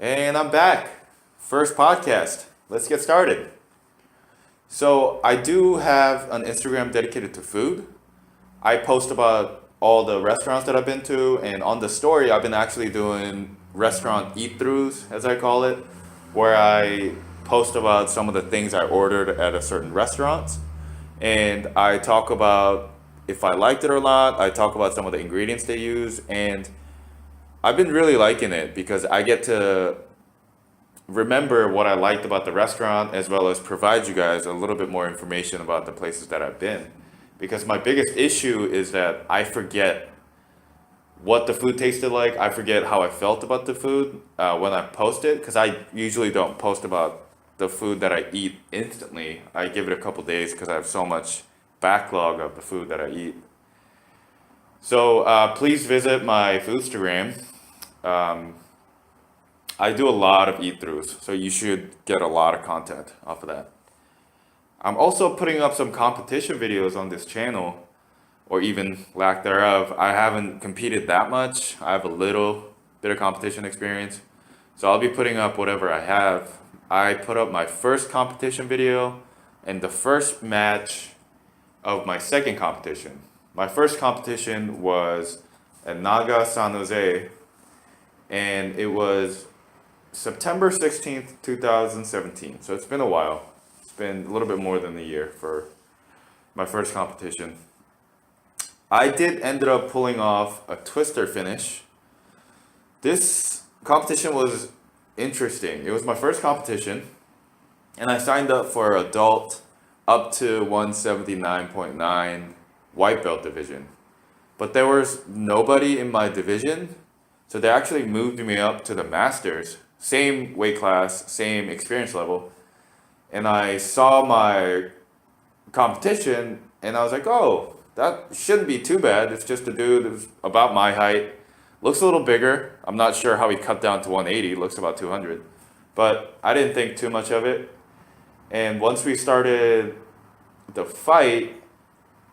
And I'm back. First podcast. Let's get started. So, I do have an Instagram dedicated to food. I post about all the restaurants that I've been to, and on the story, I've been actually doing restaurant eat throughs, as I call it, where I post about some of the things I ordered at a certain restaurant. And I talk about if I liked it or not. I talk about some of the ingredients they use, and I've been really liking it because I get to remember what I liked about the restaurant as well as provide you guys a little bit more information about the places that I've been. Because my biggest issue is that I forget what the food tasted like. I forget how I felt about the food when I post it because I usually don't post about the food that I eat instantly. I give it a couple days because I have so much backlog of the food that I eat. So please visit my Foodstagram. Um, I do a lot of eat throughs, so you should get a lot of content off of that. I'm also putting up some competition videos on this channel, or even lack thereof. I haven't competed that much. I have a little bit of competition experience, so I'll be putting up whatever I have. I put up my first competition video and the first match of my second competition. My first competition was at Naga San Jose, and it was September 16th, 2017. So it's been a while. It's been a little bit more than a year for my first competition. I did ended up pulling off a twister finish. This competition was interesting. It was my first competition, and I signed up for adult up to 179.9 white belt division. But there was nobody in my division, so they actually moved me up to the masters, same weight class, same experience level. And I saw my competition and I was like, oh, that shouldn't be too bad. It's just a dude who's about my height. Looks a little bigger. I'm not sure how he cut down to 180. Looks about 200. But I didn't think too much of it. And once we started the fight,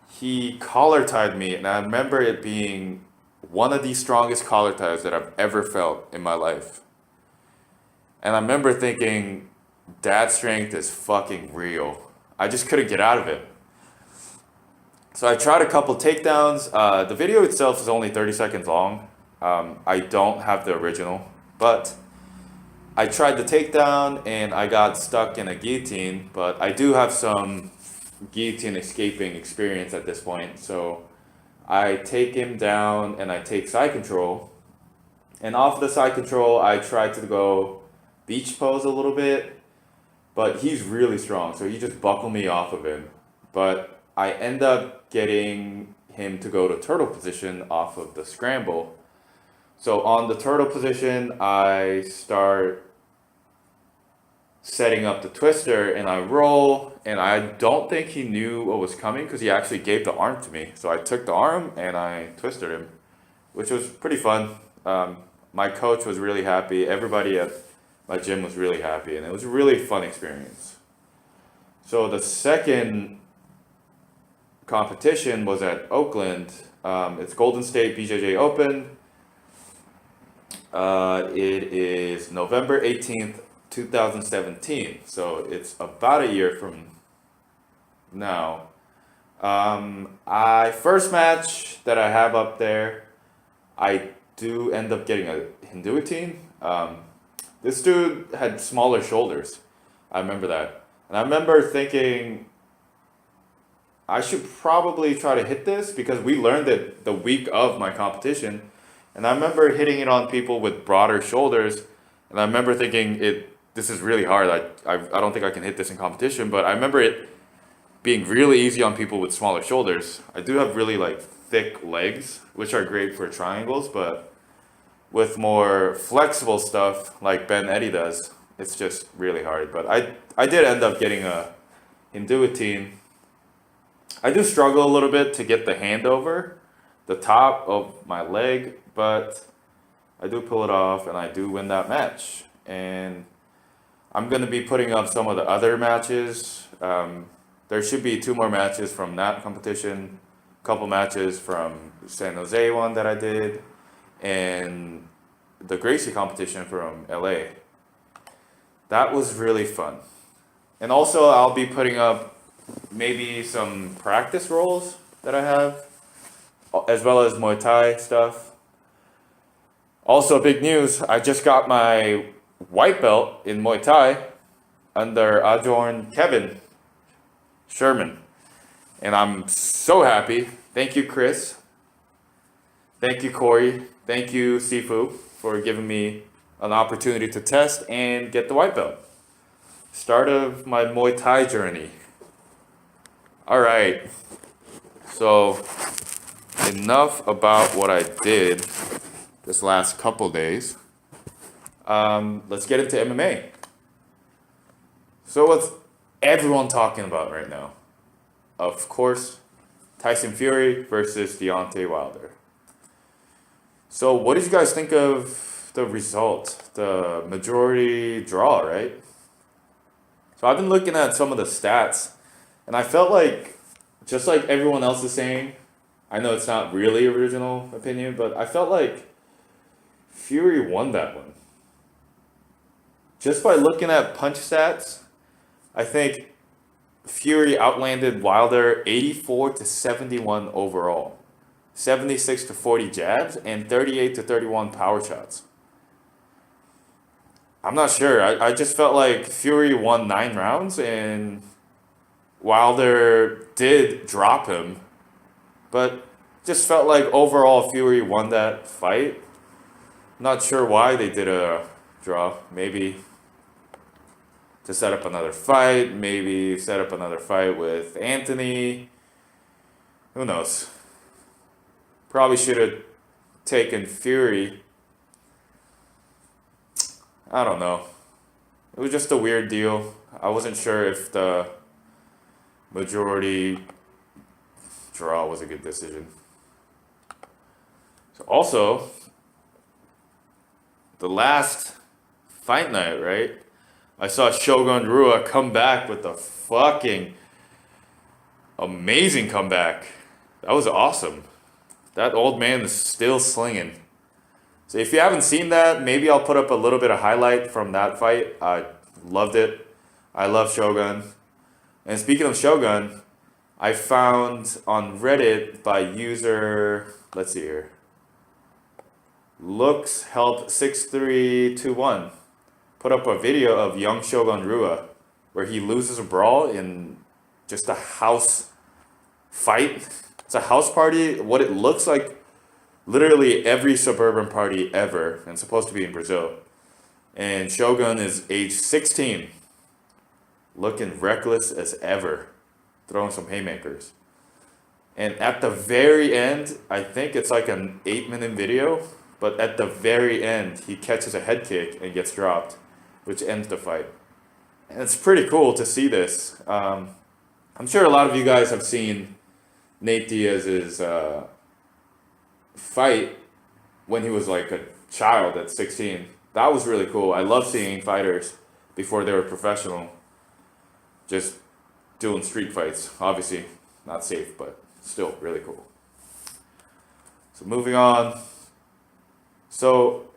he collar tied me. And I remember it being one of the strongest collar ties that I've ever felt in my life. And I remember thinking, that strength is fucking real. I just couldn't get out of it. So I tried a couple takedowns. The video itself is only 30 seconds long. I don't have the original, but I tried the takedown and I got stuck in a guillotine, but I do have some guillotine escaping experience at this point. So I take him down and I take side control. And off the side control, I try to go beach pose a little bit, but he's really strong, so he just buckled me off of him. But I end up getting him to go to turtle position off of the scramble. So on the turtle position, I start setting up the twister and I roll, and I don't think he knew what was coming because he actually gave the arm to me. So I took the arm and I twisted him, which was pretty fun. My coach was really happy. Everybody at my gym was really happy, and it was a really fun experience. So the second competition was at Oakland. It's Golden State BJJ Open. It is November 18th, 2017. So it's about a year from now. First match that I have up there, I do end up getting a Hinduitine. This dude had smaller shoulders. I remember that. And I remember thinking, I should probably try to hit this because we learned it the week of my competition. And I remember hitting it on people with broader shoulders. And I remember thinking, this is really hard. I don't think I can hit this in competition. But I remember it being really easy on people with smaller shoulders. I do have really thick legs, which are great for triangles, but with more flexible stuff like Ben Eddy does, it's just really hard. But I did end up getting a Hinduitine. I do struggle a little bit to get the hand over the top of my leg, but I do pull it off and I do win that match. And I'm going to be putting up some of the other matches. There should be 2 more matches from that competition, a couple matches from San Jose one that I did, and the Gracie competition from LA. That was really fun. And also I'll be putting up maybe some practice rolls that I have, as well as Muay Thai stuff. Also big news, I just got my white belt in Muay Thai under Adjorn Kevin Sherman. And I'm so happy. Thank you, Chris. Thank you, Corey. Thank you, Sifu, for giving me an opportunity to test and get the white belt. Start of my Muay Thai journey. All right. So, enough about what I did this last couple days. Let's get into MMA. So, what's everyone talking about right now? Of course, Tyson Fury versus Deontay Wilder. So what did you guys think of the result? The majority draw, right? So I've been looking at some of the stats, and I felt like, just like everyone else is saying, I know it's not really original opinion, but I felt like Fury won that one. Just by looking at punch stats, I think Fury outlanded Wilder 84-71 overall, 76-40 jabs, and 38-31 power shots. I'm not sure. I just felt like Fury won 9 rounds and Wilder did drop him, but just felt like overall Fury won that fight. Not sure why they did a draw. Maybe to set up another fight, maybe set up another fight with Anthony. Who knows? Probably should have taken Fury. I don't know. It was just a weird deal. I wasn't sure if the majority draw was a good decision. So also, the last fight night, right? I saw Shogun Rua come back with a fucking amazing comeback. That was awesome. That old man is still slinging. So if you haven't seen that, maybe I'll put up a little bit of highlight from that fight. I loved it. I love Shogun. And speaking of Shogun, I found on Reddit by user, let's see here, Looks Help 6321. Put up a video of young Shogun Rua where he loses a brawl in just a house fight. It's a house party. What it looks like, literally every suburban party ever, and supposed to be in Brazil. And Shogun is age 16, looking reckless as ever, throwing some haymakers. And at the very end, I think it's like an 8-minute video, but at the very end, he catches a head kick and gets dropped, which ends the fight. And it's pretty cool to see this. I'm sure a lot of you guys have seen Nate Diaz's fight when he was like a child at 16. That was really cool. I love seeing fighters before they were professional just doing street fights. Obviously not safe, but still really cool. So moving on. So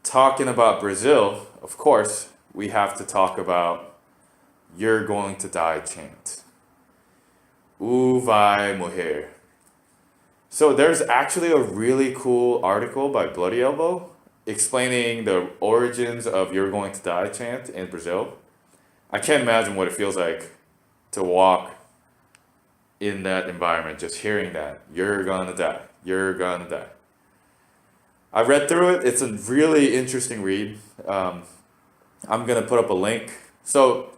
talking about Brazil, of course, we have to talk about "You're Going to Die" chant. Vai Morrer. So there's actually a really cool article by Bloody Elbow explaining the origins of "You're Going to Die" chant in Brazil. I can't imagine what it feels like to walk in that environment, just hearing that, "You're gonna die, you're gonna die." I read through it. It's a really interesting read. I'm gonna put up a link. So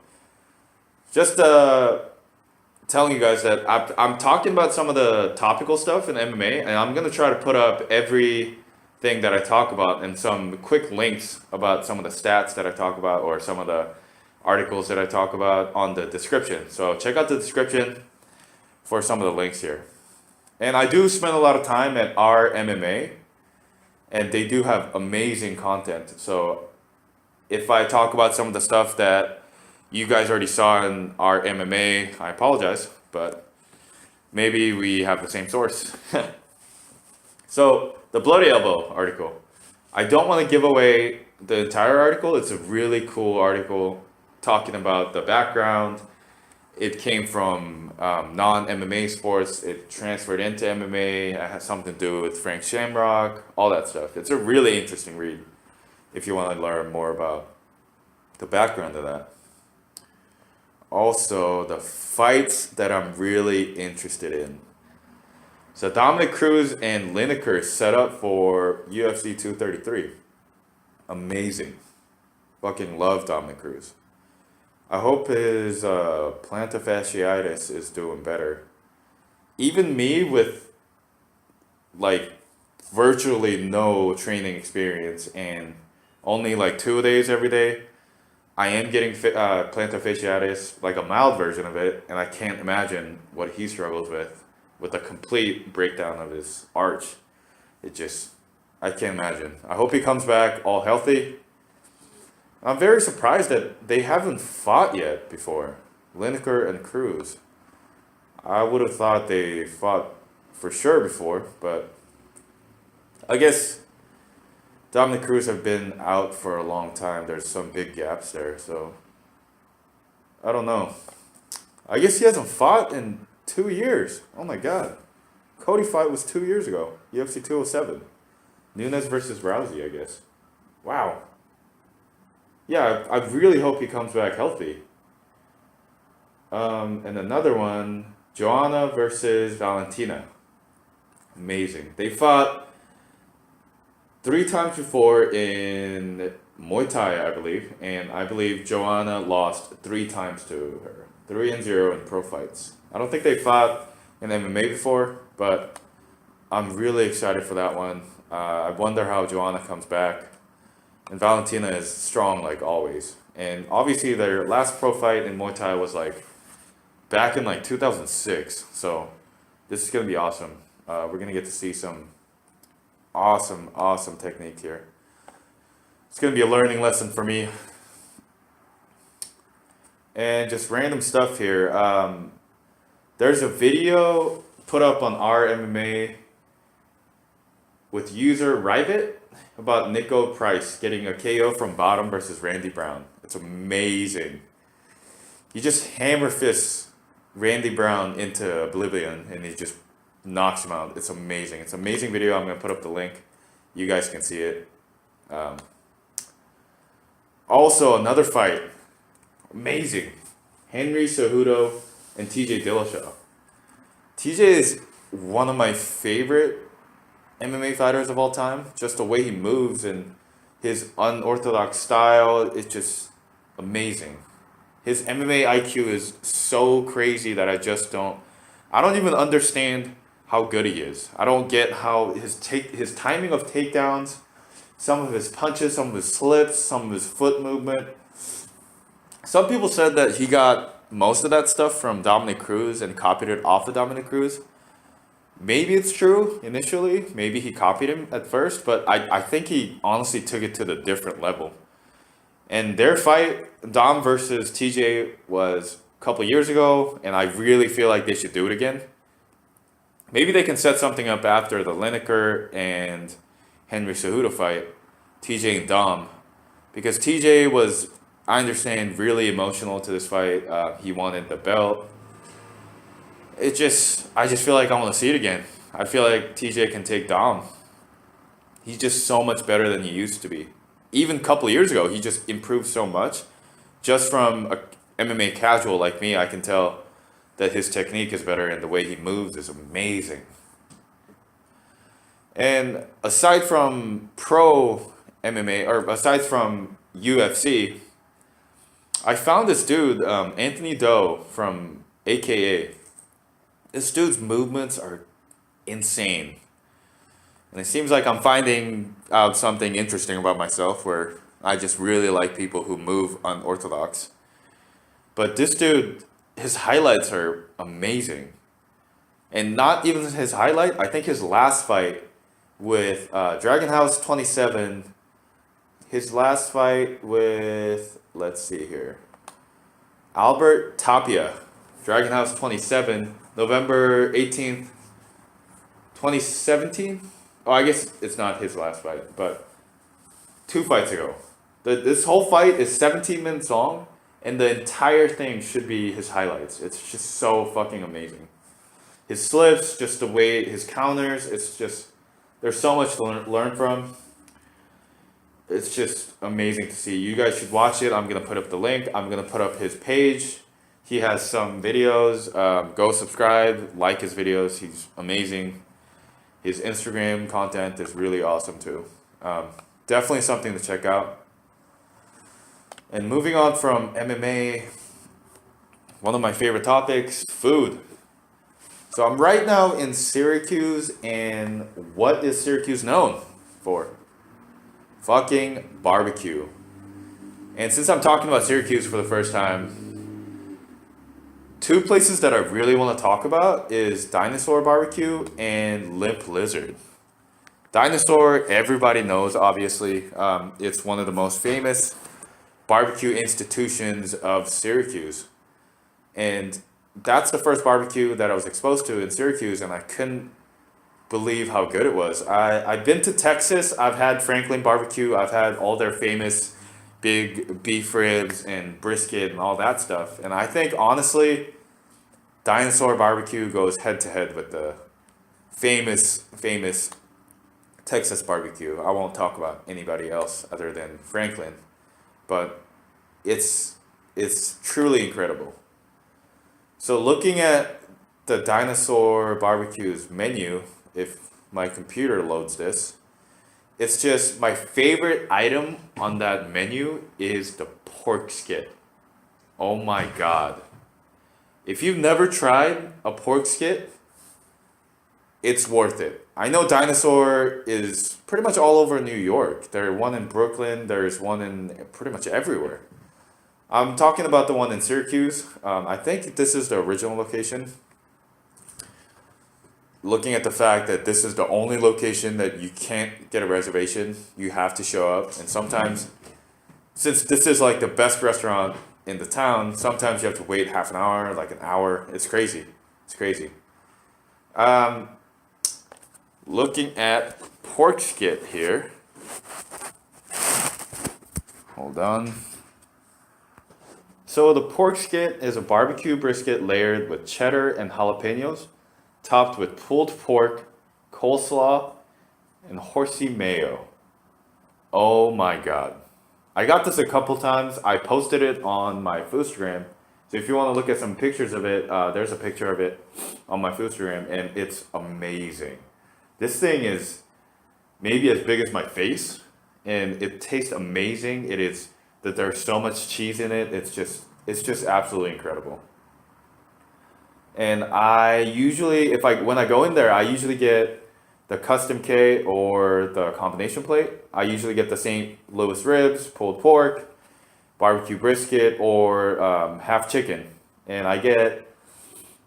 just telling you guys that I'm talking about some of the topical stuff in MMA, and I'm gonna try to put up everything that I talk about and some quick links about some of the stats that I talk about or some of the articles that I talk about on the description. So check out the description for some of the links here. And I do spend a lot of time at our MMA, and they do have amazing content. So if I talk about some of the stuff that you guys already saw in our MMA, I apologize, but maybe we have the same source. So the Bloody Elbow article. I don't want to give away the entire article. It's a really cool article talking about the background. It came from non-MMA sports. It transferred into MMA. It has something to do with Frank Shamrock, all that stuff. It's a really interesting read if you want to learn more about the background of that. Also, the fights that I'm really interested in. So Dominick Cruz and Lineker set up for UFC 233. Amazing. Fucking love Dominick Cruz. I hope his plantar fasciitis is doing better. Even me with like virtually no training experience and only like 2 days every day, I am getting plantar fasciitis, like a mild version of it, and I can't imagine what he struggles with a complete breakdown of his arch. I can't imagine. I hope he comes back all healthy. I'm very surprised that they haven't fought yet before, Lineker and Cruz. I would have thought they fought for sure before, but I guess Dominick Cruz have been out for a long time. There's some big gaps there, so I don't know. I guess he hasn't fought in 2 years. Oh my God. Cody fight was 2 years ago, UFC 207. Nunes versus Rousey, I guess. Wow. Yeah, I really hope he comes back healthy. And another one, Joanna versus Valentina. Amazing. They fought 3 times before in Muay Thai, I believe, and I believe Joanna lost 3 times to her. 3-0 in pro fights. I don't think they fought in MMA before, but I'm really excited for that one. I wonder how Joanna comes back. And Valentina is strong like always. And obviously their last pro fight in Muay Thai was like back in like 2006. So this is going to be awesome. We're going to get to see some awesome technique here. It's going to be a learning lesson for me. And just random stuff here. There's a video put up on our MMA with user Rivet about Niko Price getting a KO from bottom versus Randy Brown. It's amazing. He just hammer fists Randy Brown into oblivion and he just knocks him out. It's amazing. It's an amazing video. I'm going to put up the link. You guys can see it. Also, another fight. Amazing. Henry Cejudo and TJ Dillashaw. TJ is one of my favorite MMA fighters of all time. Just the way he moves and his unorthodox style, it's just amazing. His MMA IQ is so crazy that I don't even understand how good he is. I don't get how his timing of takedowns, some of his punches, some of his slips, some of his foot movement. Some people said that he got most of that stuff from Dominick Cruz and copied it off of Dominick Cruz. Maybe it's true initially. Maybe he copied him at first, but I think he honestly took it to the different level. And their fight, Dom versus TJ, was a couple years ago, and I really feel like they should do it again. Maybe they can set something up after the Lineker and Henry Cejudo fight, TJ and Dom, because TJ was, I understand, really emotional to this fight. He wanted the belt. I just feel like I want to see it again. I feel like TJ can take Dom. He's just so much better than he used to be. Even a couple of years ago, he just improved so much. Just from a MMA casual like me, I can tell that his technique is better and the way he moves is amazing. And aside from pro MMA, or aside from UFC, I found this dude, Anthony Doe from AKA. This dude's movements are insane. And it seems like I'm finding out something interesting about myself where I just really like people who move unorthodox. But this dude, his highlights are amazing. And not even his highlight, I think his last fight with Dragon House 27, his last fight with, let's see here, Albert Tapia, Dragon House 27, November 18th, 2017. Oh, I guess it's not his last fight, but 2 fights ago. This whole fight is 17 minutes long, and the entire thing should be his highlights. It's just so fucking amazing. His slips, just the way, his counters, it's just, there's so much to learn from. It's just amazing to see. You guys should watch it. I'm going to put up the link. I'm going to put up his page. He has some videos. Go subscribe, like his videos. He's amazing. His Instagram content is really awesome too. Definitely something to check out. And moving on from MMA, one of my favorite topics, food. So I'm right now in Syracuse, and what is Syracuse known for? Fucking barbecue. And since I'm talking about Syracuse for the first time, 2 places that I really want to talk about is Dinosaur BBQ and Limp Lizard. Dinosaur, everybody knows, obviously. It's one of the most famous barbecue institutions of Syracuse. And that's the first barbecue that I was exposed to in Syracuse, and I couldn't believe how good it was. I've been to Texas. I've had Franklin barbecue. I've had all their famous big beef ribs and brisket and all that stuff. And I think, honestly, Dinosaur barbecue goes head to head with the famous Texas barbecue. I won't talk about anybody else other than Franklin, but it's truly incredible. So looking at the Dinosaur barbecue's menu, if my computer loads this, it's just my favorite item on that menu is the pork skit. Oh my God. If you've never tried a pork skit, it's worth it. I know Dinosaur is pretty much all over New York. There's one in Brooklyn. There's one in pretty much everywhere. I'm talking about the one in Syracuse. I think this is the original location. Looking at the fact that this is the only location that you can't get a reservation, you have to show up. And sometimes, since this is like the best restaurant in the town, sometimes you have to wait half an hour, like an hour. It's crazy. It's crazy. Looking at pork skit here. Hold on. So the pork skit is a barbecue brisket layered with cheddar and jalapenos, topped with pulled pork, coleslaw, and horsey mayo. Oh my God. I got this a couple times. I posted it on my Foodstagram. So if you want to look at some pictures of it, there's a picture of it on my Foodstagram, and it's amazing. This thing is maybe as big as my face, and it tastes amazing. It is that there's so much cheese in it. It's just absolutely incredible. And I usually, when I go in there, I usually get the custom K or the combination plate. I usually get the St. Louis ribs, pulled pork, barbecue brisket, or half chicken. And I get,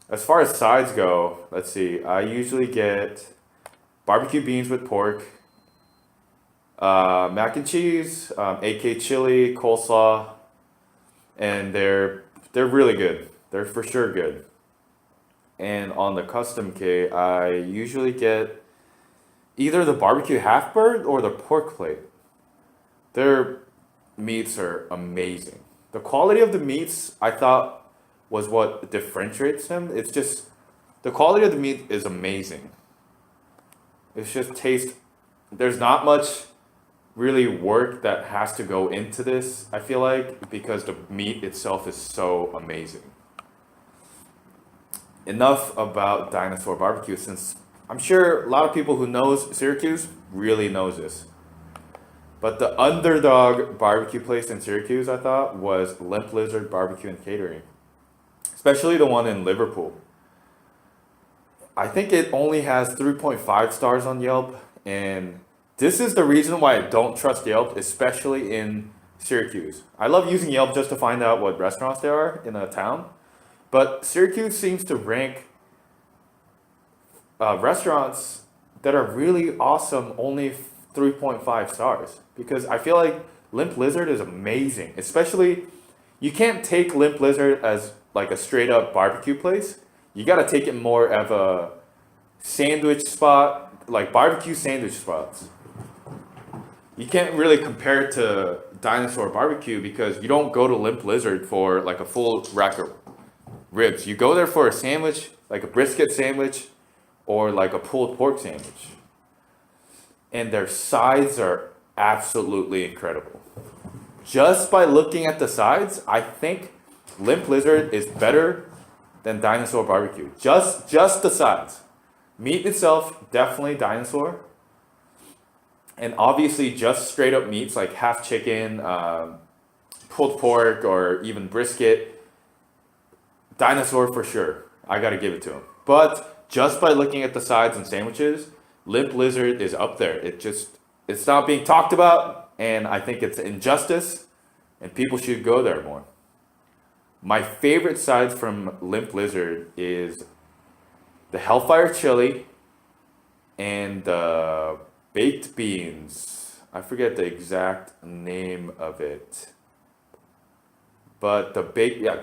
as far as sides go, let's see, I usually get barbecue beans with pork, mac and cheese, AK chili, coleslaw, and they're really good. They're for sure good. And on the custom K, I usually get either the barbecue half bird or the pork plate. Their meats are amazing. The quality of the meats, I thought, was what differentiates them. It's just, the quality of the meat is amazing. It's just taste, there's not much really work that has to go into this, I feel like, because the meat itself is so amazing. Enough about Dinosaur BBQ, since I'm sure a lot of people who knows Syracuse really knows this. But the underdog barbecue place in Syracuse, I thought, was Limp Lizard Barbecue and Catering. Especially the one in Liverpool. I think it only has 3.5 stars on Yelp, and this is the reason why I don't trust Yelp, especially in Syracuse. I love using Yelp just to find out what restaurants there are in a town, but Syracuse seems to rank restaurants that are really awesome only 3.5 stars, because I feel like Limp Lizard is amazing. Especially, you can't take Limp Lizard as like a straight up barbecue place. You gotta take it more of a sandwich spot, like barbecue sandwich spots. You can't really compare it to Dinosaur BBQ because you don't go to Limp Lizard for like a full rack of ribs. You go there for a sandwich, like a brisket sandwich or like a pulled pork sandwich. And their sides are absolutely incredible. Just by looking at the sides, I think Limp Lizard is better than Dinosaur BBQ. Just the sides. Meat itself, definitely Dinosaur. And obviously just straight up meats like half chicken, pulled pork, or even brisket. Dinosaur for sure. I gotta give it to him. But just by looking at the sides and sandwiches, Limp Lizard is up there. It's not being talked about, and I think it's injustice, and people should go there more. My favorite sides from Limp Lizard is the Hellfire Chili and the baked beans. I forget the exact name of it. But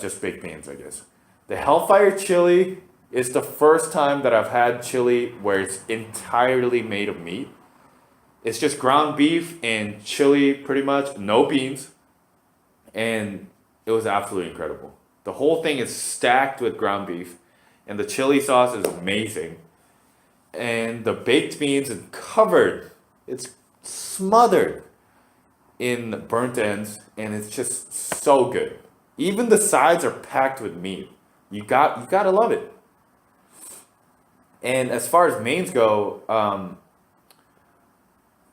just baked beans, I guess. The Hellfire Chili is the first time that I've had chili where it's entirely made of meat. It's just ground beef and chili, pretty much, no beans. And it was absolutely incredible. The whole thing is stacked with ground beef, and the chili sauce is amazing. And the baked beans is covered, it's smothered in burnt ends, and it's just so good. Even the sides are packed with meat. You gotta love it. And as far as mains go,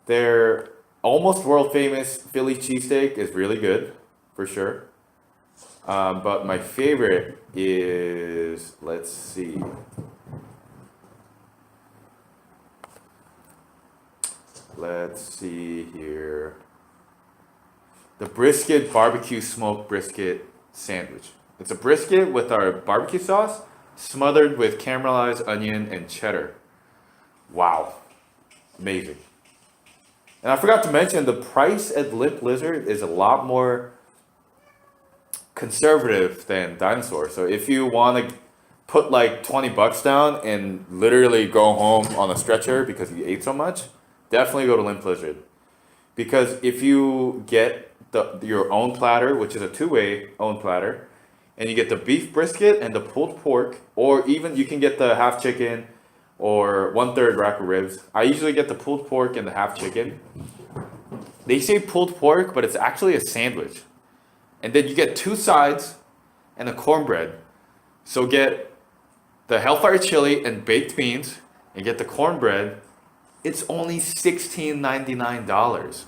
their almost world famous Philly cheesesteak is really good, for sure. But my favorite is, let's see. Let's see here. The brisket barbecue smoked brisket sandwich. It's a brisket with our barbecue sauce smothered with caramelized onion and cheddar. Wow. Amazing. And I forgot to mention the price at Limp Lizard is a lot more conservative than Dinosaur. So if you want to put like $20 down and literally go home on a stretcher because you ate so much, definitely go to Limp Lizard. Because if you get your own platter, which is a two-way own platter, and you get the beef brisket and the pulled pork, or even you can get the half chicken or 1/3 rack of ribs. I usually get the pulled pork and the half chicken. They say pulled pork, but it's actually a sandwich. And then you get two sides and a cornbread. So get the Hellfire Chili and baked beans and get the cornbread. It's only $16.99.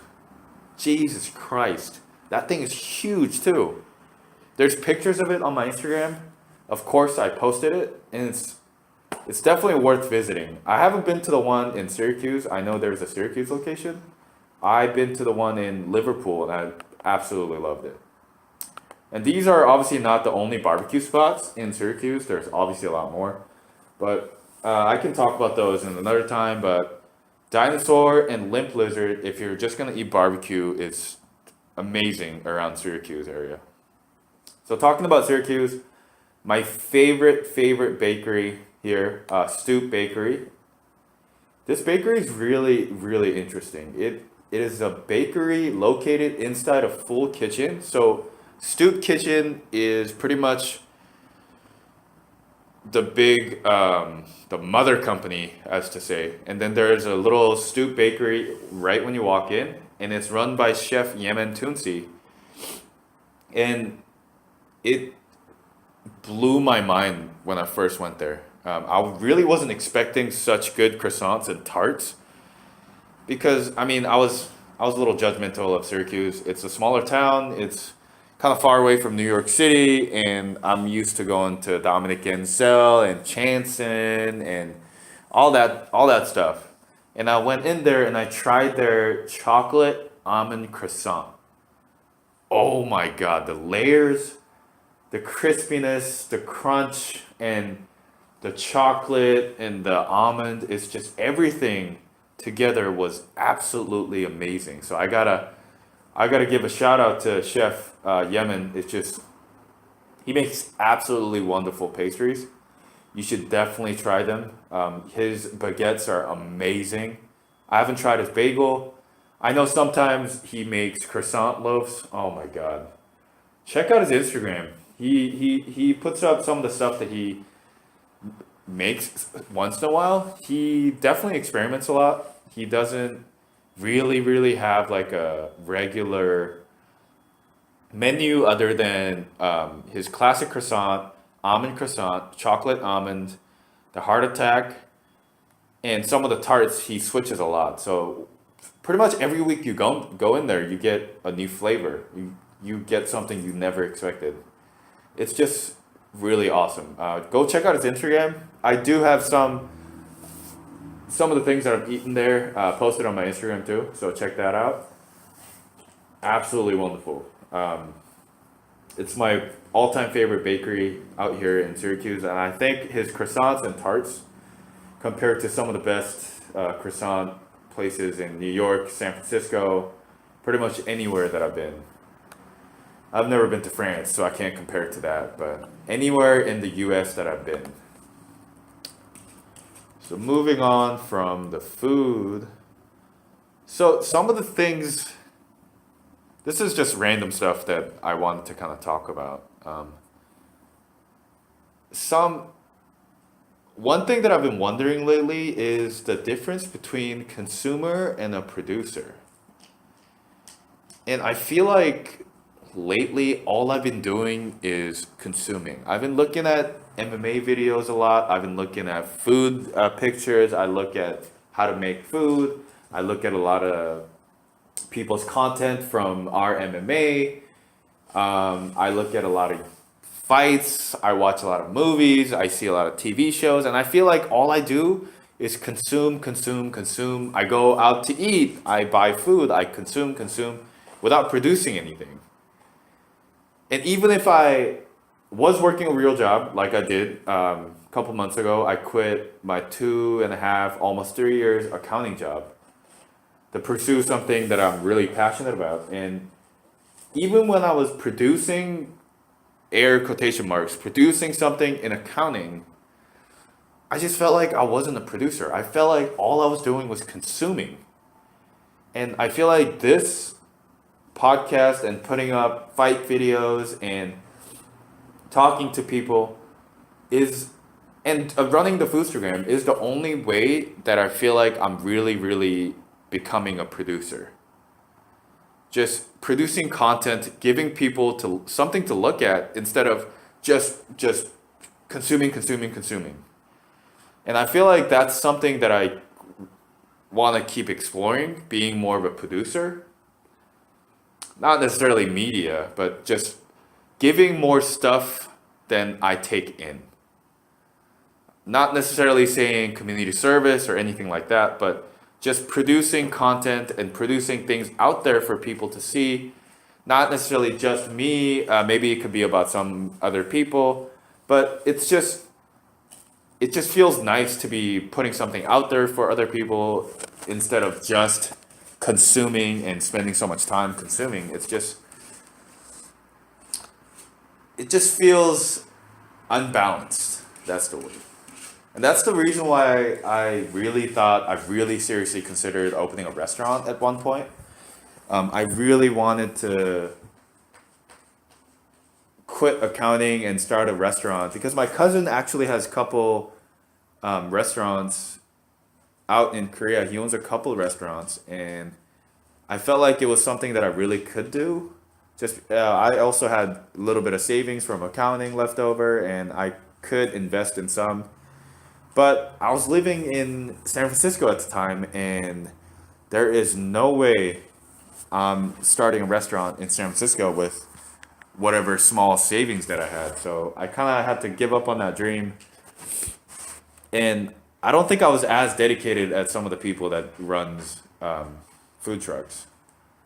Jesus Christ. That thing is huge too. There's pictures of it on my Instagram. Of course, I posted it, and it's definitely worth visiting. I haven't been to the one in Syracuse. I know there's a Syracuse location. I've been to the one in Liverpool, and I absolutely loved it. And these are obviously not the only barbecue spots in Syracuse. There's obviously a lot more. But I can talk about those in another time. But Dinosaur and Limp Lizard, if you're just going to eat barbecue, is amazing around Syracuse area. So talking about Syracuse, my favorite bakery here, Stoop Bakery. This bakery is really, really interesting. It is a bakery located inside a full kitchen. So Stoop Kitchen is pretty much the big, the mother company, as to say. And then there's a little Stoop Bakery right when you walk in, and it's run by Chef Yemen Tunsi. And it blew my mind when I first went there. I really wasn't expecting such good croissants and tarts because I was a little judgmental of Syracuse. It's a smaller town. It's kind of far away from New York City, and I'm used to going to Dominick and Chanson and all that stuff. And I went in there and I tried their chocolate almond croissant. Oh my God, the layers, the crispiness, the crunch, and the chocolate and the almond, is just everything together was absolutely amazing. So I gotta give a shout out to Chef Yemen. It's just, he makes absolutely wonderful pastries. You should definitely try them. His baguettes are amazing. I haven't tried his bagel. I know sometimes he makes croissant loaves. Oh my god. Check out his Instagram. He puts up some of the stuff that he makes once in a while. He definitely experiments a lot. He doesn't really have like a regular menu other than his classic croissant, almond croissant, chocolate almond, the heart attack, and some of the tarts. He switches a lot. So pretty much every week you go in there, you get a new flavor. You get something you never expected. It's just really awesome. Go check out his Instagram. I do have some of the things that I've eaten there posted on my Instagram too, so check that out. Absolutely wonderful. It's my all-time favorite bakery out here in Syracuse, and I think his croissants and tarts, compared to some of the best croissant places in New York, San Francisco, pretty much anywhere that I've been. I've never been to France, so I can't compare it to that, but anywhere in the US that I've been. So moving on from the food. So some of the things, this is just random stuff that I wanted to kind of talk about. One thing that I've been wondering lately is the difference between consumer and a producer. And I feel like lately all I've been doing is consuming. I've been looking at MMA videos a lot. I've been looking at food pictures. I look at how to make food. I look at a lot of people's content from our MMA. I look at a lot of fights. I watch a lot of movies. I see a lot of TV shows. And I feel like all I do is consume. I go out to eat. I buy food. I consume without producing anything. And even if I was working a real job, like I did a couple months ago, I quit my 2.5, almost 3 years accounting job to pursue something that I'm really passionate about. And even when I was producing, air quotation marks, producing something in accounting, I just felt like I wasn't a producer. I felt like all I was doing was consuming. And I feel like this podcast and putting up fight videos and talking to people and running the Foodstagram is the only way that I feel like I'm really becoming a producer. Just producing content, giving people something to look at instead of just consuming. And I feel like that's something that I want to keep exploring, being more of a producer. Not necessarily media, but just giving more stuff than I take in. Not necessarily saying community service or anything like that, but just producing content and producing things out there for people to see. Not necessarily just me, maybe it could be about some other people, but it just feels nice to be putting something out there for other people instead of just consuming and spending so much time consuming. It just feels unbalanced. That's the word. And that's the reason why I really seriously considered opening a restaurant at one point. I really wanted to quit accounting and start a restaurant because my cousin actually has a couple restaurants out in Korea. He owns a couple restaurants, and I felt like it was something that I really could do. I also had a little bit of savings from accounting left over, and I could invest in some. But I was living in San Francisco at the time, and there is no way I'm starting a restaurant in San Francisco with whatever small savings that I had. So I kind of had to give up on that dream. And I don't think I was as dedicated as some of the people that runs food trucks.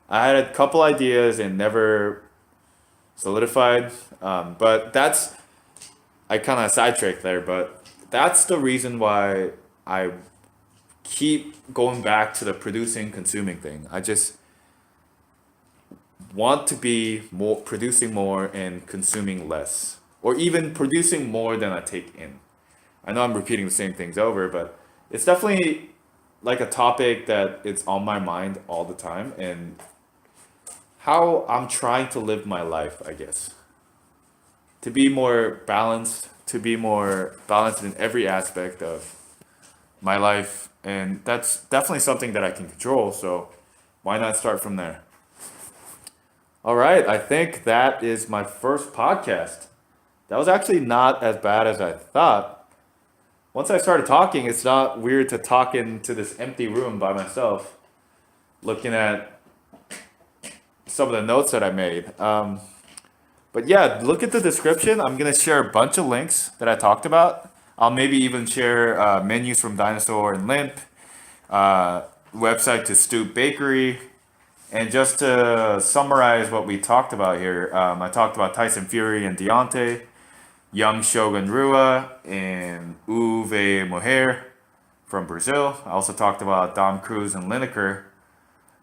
I had a couple ideas and never solidified. But I kind of sidetracked there, but that's the reason why I keep going back to the producing, consuming thing. I just want to be producing more and consuming less, or even producing more than I take in. I know I'm repeating the same things over, but it's definitely like a topic that it's on my mind all the time, and how I'm trying to live my life, I guess. To be more balanced, in every aspect of my life, and that's definitely something that I can control, so why not start from there? All right, I think that is my first podcast. That was actually not as bad as I thought. Once I started talking, it's not weird to talk into this empty room by myself, looking at some of the notes that I made. But yeah, look at the description. I'm going to share a bunch of links that I talked about. I'll maybe even share menus from Dinosaur and Limp, website to Stoop Bakery. And just to summarize what we talked about here, I talked about Tyson Fury and Deontay, young Shogun Rua, and Vai Morrer from Brazil. I also talked about Cruz and Lineker,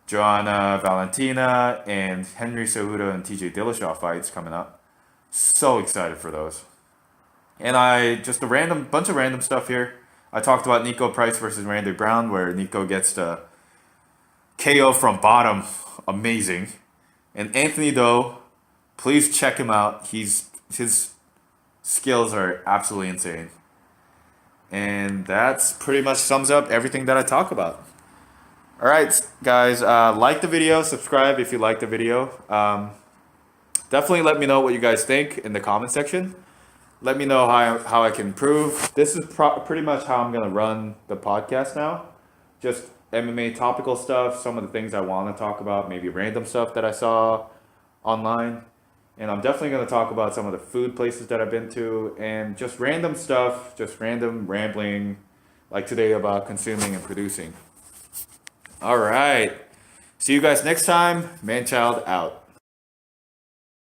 Joanna, Valentina, and Henry Cejudo and TJ Dillashaw fights coming up. So excited for those. And I just bunch of random stuff here. I talked about Niko Price versus Randy Brown, where Niko gets the KO from bottom. Amazing. And Anthony Do, please check him out. His skills are absolutely insane. And that's pretty much sums up everything that I talk about. All right, guys, like the video, subscribe if you like the video. Definitely let me know what you guys think in the comment section. Let me know how I can improve. This is pretty much how I'm going to run the podcast now. Just MMA topical stuff, some of the things I want to talk about, maybe random stuff that I saw online. And I'm definitely going to talk about some of the food places that I've been to and just random stuff, just random rambling, like today about consuming and producing. All right. See you guys next time. Manchild out.